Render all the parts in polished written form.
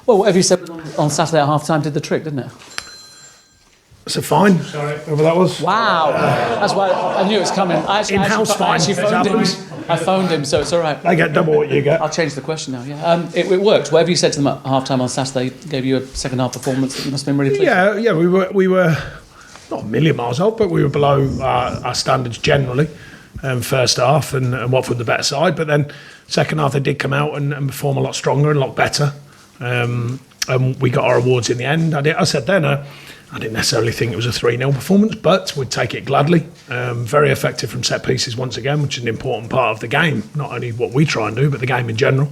Well, whatever you said on Saturday at half-time did the trick, didn't it? It's a fine. Sorry, whoever that was. Wow. That's why I knew it was coming. In-house fine. I phoned him, so it's all right. They get double what you get. I'll change the question now, yeah. It worked. Whatever you said to them at half-time on Saturday gave you a second-half performance that you must have been really pleased with. Yeah, we were not a million miles off, but we were below our standards generally. First half, and Watford the better side. But then second half, they did come out and perform a lot stronger and a lot better. And we got our awards in the end. I said then, I didn't necessarily think it was a 3-0 performance, but we'd take it gladly. Very effective from set pieces once again, which is an important part of the game. Not only what we try and do, but the game in general.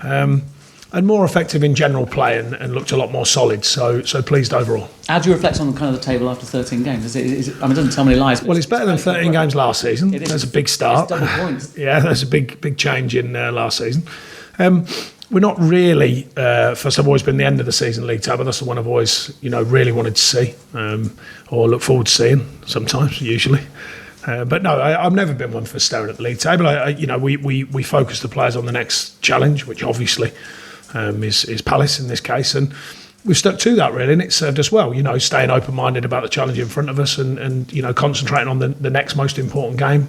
And more effective in general play and looked a lot more solid. So pleased overall. How do you reflect on kind of the table after 13 games? It doesn't tell many lies. Well, it's better than 13 games last season. That's a big start. It's double points. Yeah, that's a big change in last season. We're not really, first I've always been the end of the season league table. That's the one I've always, really wanted to see or look forward to seeing sometimes, usually. But no, I've never been one for staring at the league table. We focus the players on the next challenge, which obviously is Palace in this case, and we've stuck to that really, and it served us well. Staying open-minded about the challenge in front of us, and concentrating on the next most important game,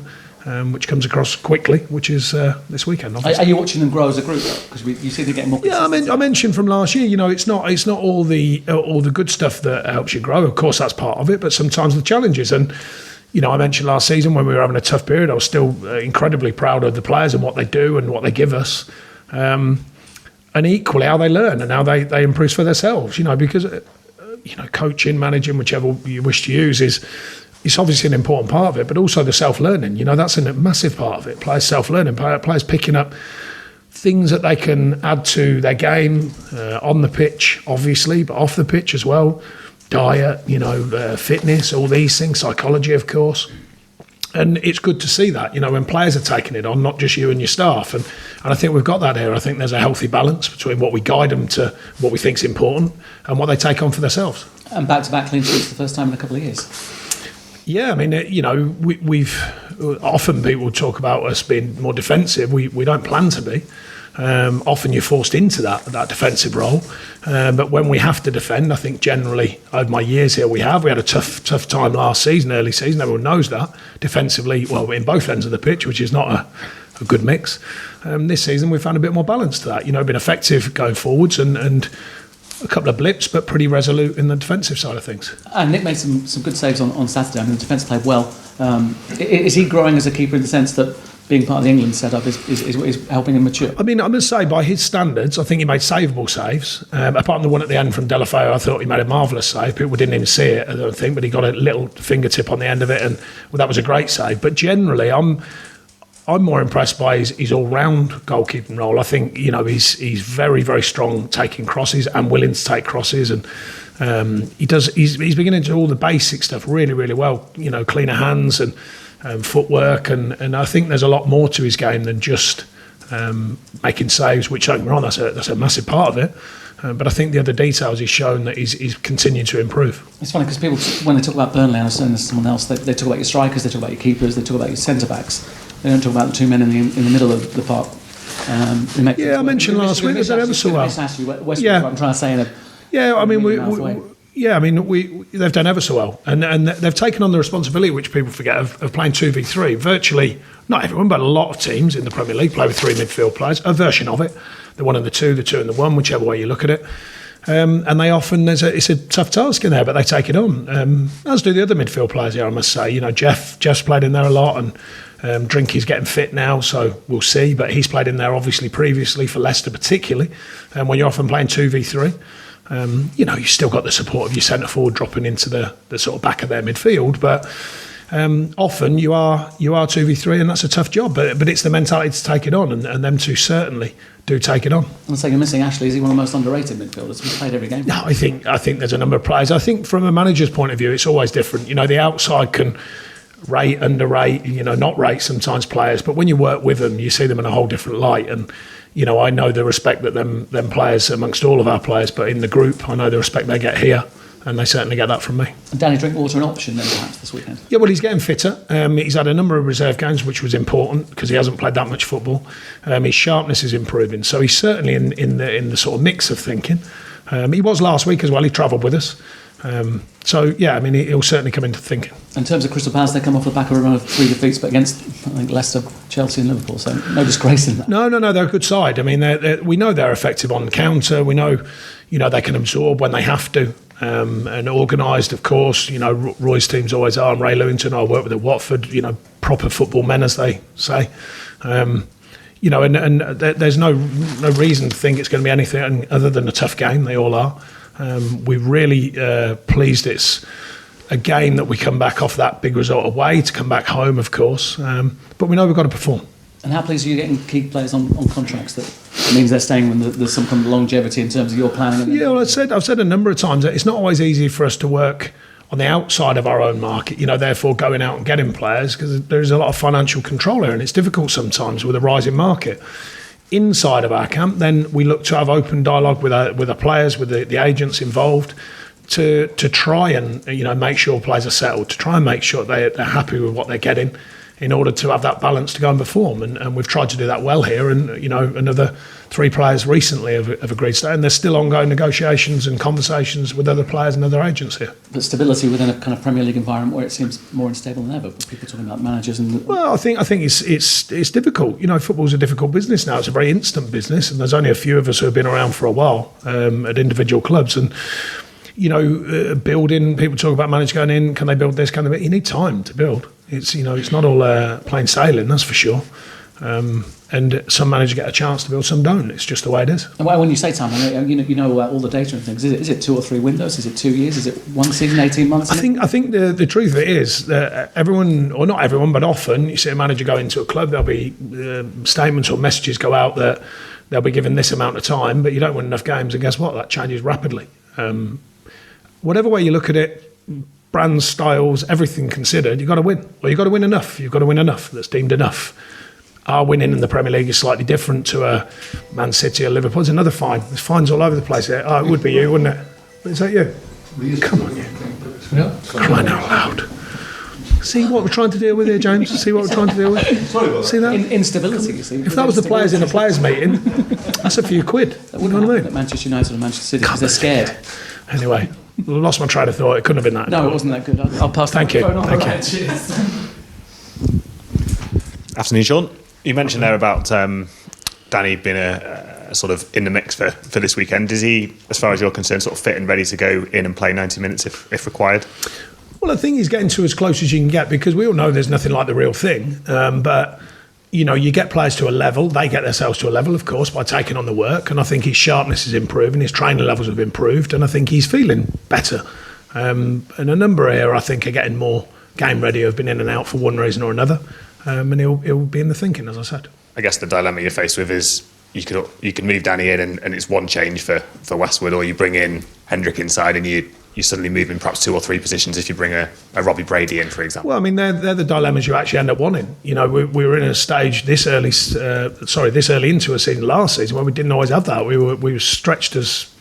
which comes across quickly, which is this weekend. Obviously. Are you watching them grow as a group though? Because you see they're getting more. Yeah, I mentioned from last year. It's not all the good stuff that helps you grow. Of course, that's part of it, but sometimes the challenges and. I mentioned last season when we were having a tough period, I was still incredibly proud of the players and what they do and what they give us. And equally how they learn and how they improve for themselves, because, coaching, managing, whichever you wish to use is obviously an important part of it, but also the self-learning, that's a massive part of it. Players self-learning, players picking up things that they can add to their game on the pitch, obviously, but off the pitch as well. Diet, fitness, all these things, psychology, of course. And it's good to see that, when players are taking it on, not just you and your staff. And I think we've got that here. I think there's a healthy balance between what we guide them to, what we think is important, and what they take on for themselves. And back-to-back clean sheets the first time in a couple of years. Yeah, we've often people talk about us being more defensive. We don't plan to be. Often you're forced into that defensive role, but when we have to defend, I think generally over my years here we had a tough time last season, early season. Everyone knows that defensively, well, in both ends of the pitch, which is not a good mix. This season we've found a bit more balance to that. Been effective going forwards and a couple of blips, but pretty resolute in the defensive side of things. And Nick made some good saves on Saturday. The defence played well. Is he growing as a keeper in the sense that being part of the England setup is helping him mature? I must say, by his standards, I think he made savable saves. Apart from the one at the end from Delafeu, I thought he made a marvellous save. People didn't even see it, I don't think, but he got a little fingertip on the end of it, and that was a great save. But generally, I'm more impressed by his all-round goalkeeping role. I think he's very, very strong taking crosses and willing to take crosses, and he's beginning to do all the basic stuff really, really well. Cleaner hands and footwork, and I think there's a lot more to his game than just making saves, which, don't get me wrong, that's a massive part of it. But I think the other details he's shown that he's continuing to improve. It's funny because people, when they talk about Burnley, and I was saying this to someone else, they talk about your strikers, they talk about your keepers, they talk about your centre-backs. They don't talk about the two men in the middle of the park. I mentioned last week that ever so well. What I'm trying to say in a... They've done ever so well, and they've taken on the responsibility, which people forget, of playing 2v3. Virtually, not everyone, but a lot of teams in the Premier League play with three midfield players, a version of it, the one and the two and the one, whichever way you look at it. And they often, it's a tough task in there, but they take it on, as do the other midfield players here, I must say. Jeff's played in there a lot, and Drinky's getting fit now, so we'll see, but he's played in there obviously previously for Leicester particularly, and when you're often playing 2v3, you've still got the support of your centre forward dropping into the sort of back of their midfield, but often you are 2v3, and that's a tough job. But it's the mentality to take it on, and them two certainly do take it on. I'm saying you're missing Ashley. Is he one of the most underrated midfielders? He's played every game. No, I think there's a number of players. I think from a manager's point of view, it's always different. The outside can rate, underrate, not rate sometimes players, but when you work with them, you see them in a whole different light. And I know the respect that them players, amongst all of our players, but in the group, I know the respect they get here. and they certainly get that from me. And Danny Drinkwater an option then perhaps this weekend? Yeah, well, he's getting fitter. He's had a number of reserve games, which was important because he hasn't played that much football. His sharpness is improving, so he's certainly in the sort of mix of thinking. He was last week as well. He travelled with us. So, yeah, I mean, he'll certainly come into thinking. In terms of Crystal Palace, they come off the back of a run of 3 defeats, but against, I think, Leicester, Chelsea and Liverpool, so no disgrace in that. No, they're a good side. I mean, we know they're effective on the counter. We know, they can absorb when they have to. And organised, of course. Roy's teams always are. And Ray Lewington, I work with at Watford. Proper football men, as they say. And there's no reason to think it's going to be anything other than a tough game. They all are. We're really pleased it's a game that we come back off that big result away to come back home, of course. But we know we've got to perform. And how pleased are you getting key players on contracts that means they're staying when there's some kind of longevity in terms of your planning? Yeah, well, I've said a number of times that it's not always easy for us to work on the outside of our own market, therefore going out and getting players, because there's a lot of financial control here and it's difficult sometimes with a rising market. Inside of our camp, then we look to have open dialogue with the players, with the agents involved, to try and make sure players are settled, to try and make sure they're happy with what they're getting, in order to have that balance to go and perform. And we've tried to do that well here. And another 3 players recently have agreed to stay, and there's still ongoing negotiations and conversations with other players and other agents here. But stability within a kind of Premier League environment where it seems more unstable than ever. But people talking about managers and well, I think it's difficult. Football's a difficult business now. It's a very instant business, and there's only a few of us who have been around for a while at individual clubs. And building. People talk about managers going in. Can they build this? Can they? You need time to build. It's it's not all plain sailing. That's for sure. And some managers get a chance to build, some don't. It's just the way it is. And when you say time, all the data and things. Is it 2 or 3 windows? Is it 2 years? Is it 1 season, 18 months? I think the truth of it is that everyone, or not everyone, but often you see a manager go into a club. There'll be statements or messages go out that they'll be given this amount of time, but you don't win enough games, and guess what? That changes rapidly. Whatever way you look at it, brands, styles, everything considered, you've got to win. Well, you've got to win enough. You've got to win enough that's deemed enough. Our winning in the Premier League is slightly different to a Man City or Liverpool. It's another fine. There's fines all over the place here. Oh, it would be you, wouldn't it? Is that you? Come on, you. Crying out loud. See what we're trying to deal with here, James? See what we're trying to deal with? Sorry about that. See that? Instability, you see. If that was the players in a players' meeting, that's a few quid. You know what I mean? At Manchester United and Manchester City because they're scared. Anyway, lost my train of thought. It couldn't have been that. No, it wasn't that good. I'll pass the microphone on. Thank you. Cheers. Afternoon, Sean. You mentioned there about Danny being a sort of in the mix for this weekend. Is he, as far as you're concerned, sort of fit and ready to go in and play 90 minutes if required? Well, I think he's getting to as close as you can get, because we all know there's nothing like the real thing. But you get players to a level, they get themselves to a level, of course, by taking on the work. And I think his sharpness is improving, his training levels have improved, and I think he's feeling better. And a number here, I think, are getting more game ready, have been in and out for one reason or another. And he'll be in the thinking, as I said. I guess the dilemma you're faced with is you can move Danny in and it's one change for Westwood, or you bring in Hendrick inside and you suddenly move in perhaps 2 or 3 positions if you bring a Robbie Brady in, for example. Well, I mean, they're the dilemmas you actually end up wanting. We were in a stage this early into a season last season where we didn't always have that. We were stretched as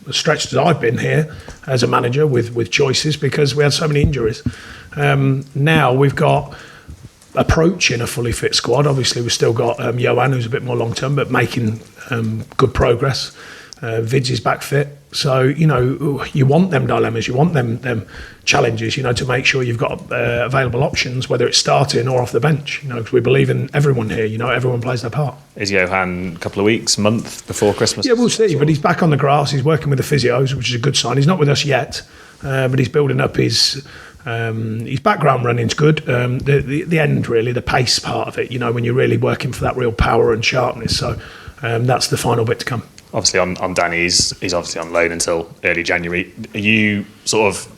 I've been here as a manager with choices, because we had so many injuries. Now we've got approaching a fully fit squad. Obviously, we've still got Johan, who's a bit more long term, but making good progress. Vids is back fit. So, you want them dilemmas, you want them challenges, to make sure you've got available options, whether it's starting or off the bench, because we believe in everyone here, everyone plays their part. Is Johan a couple of weeks, month before Christmas? Yeah, we'll see, but he's back on the grass, he's working with the physios, which is a good sign. He's not with us yet, but he's building up his background running's good. The end, really, the pace part of it, when you're really working for that real power and sharpness. So that's the final bit to come. Obviously, on Danny, he's obviously on loan until early January. Are you sort of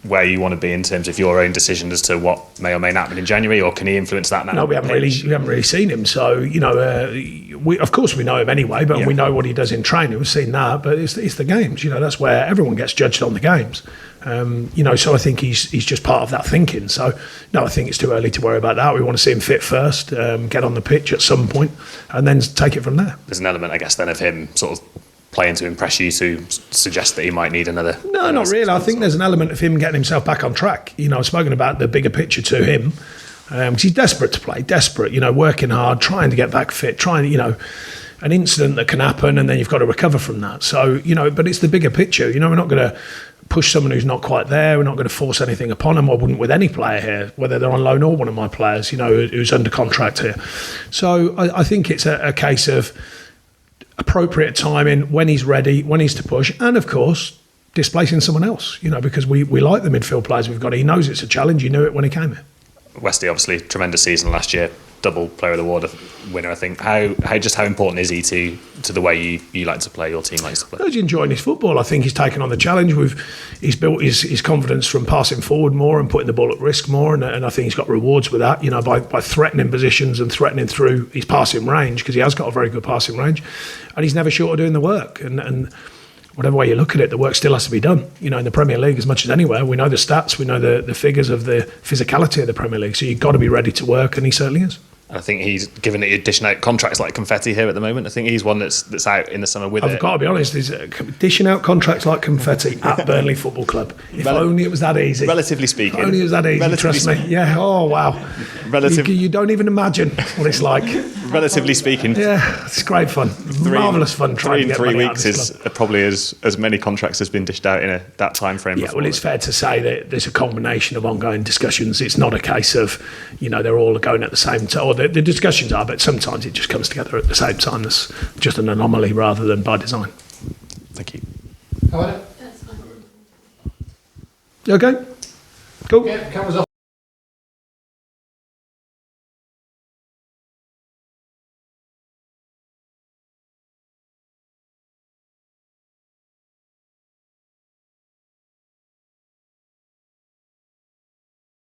where you want to be in terms of your own decision as to what may or may not happen in January, or can he influence that now? No, we haven't really seen him. So we of course we know him anyway, but we know what he does in training. We've seen that, but it's the games. That's where everyone gets judged on the games. So I think he's just part of that thinking. So no, I think it's too early to worry about that. We want to see him fit first, get on the pitch at some point, and then take it from there. There's an element, I guess, then of him sort of playing to impress you to suggest that he might need another? No, not really. I think there's an element of him getting himself back on track. I've spoken about the bigger picture to him because he's desperate to play, working hard, trying to get back fit, an incident that can happen and then you've got to recover from that. So, but it's the bigger picture. We're not going to push someone who's not quite there. We're not going to force anything upon them. I wouldn't with any player here, whether they're on loan or one of my players, who's under contract here. So I think it's a case of appropriate timing, when he's ready, when he's to push, and of course, displacing someone else, because we like the midfield players we've got. He knows it's a challenge. He knew it when he came here. Westy, obviously, tremendous season last year. Double Player of the Award winner, I think. How important is he to the way you like to play, your team likes to play? He's enjoying his football. I think he's taken on the challenge. He's built his confidence from passing forward more and putting the ball at risk more, and I think he's got rewards with that. By threatening positions and threatening through his passing range, because he has got a very good passing range, and he's never short of doing the work. And whatever way you look at it, the work still has to be done. In the Premier League, as much as anywhere, we know the stats, we know the figures of the physicality of the Premier League. So you've got to be ready to work, and he certainly is. I think he's given it dishing out contracts like confetti here at the moment. I think he's one that's out in the summer with it. I've got to be honest, he's dishing out contracts like confetti at Burnley Football Club. If only it was that easy. Relatively speaking. If only it was that easy, trust me. Yeah, oh wow. You don't even imagine what it's like. Relatively speaking. Yeah, it's great fun. Marvellous fun trying to get 3 money weeks out of this is club. probably as many contracts has been dished out in that time frame. Yeah, well, it's fair to say that there's a combination of ongoing discussions. It's not a case of, they're all going at the same time, or the discussions are, but sometimes it just comes together at the same time. That's just an anomaly rather than by design. Thank you. How about it? You okay? Cool. Yeah, cameras off.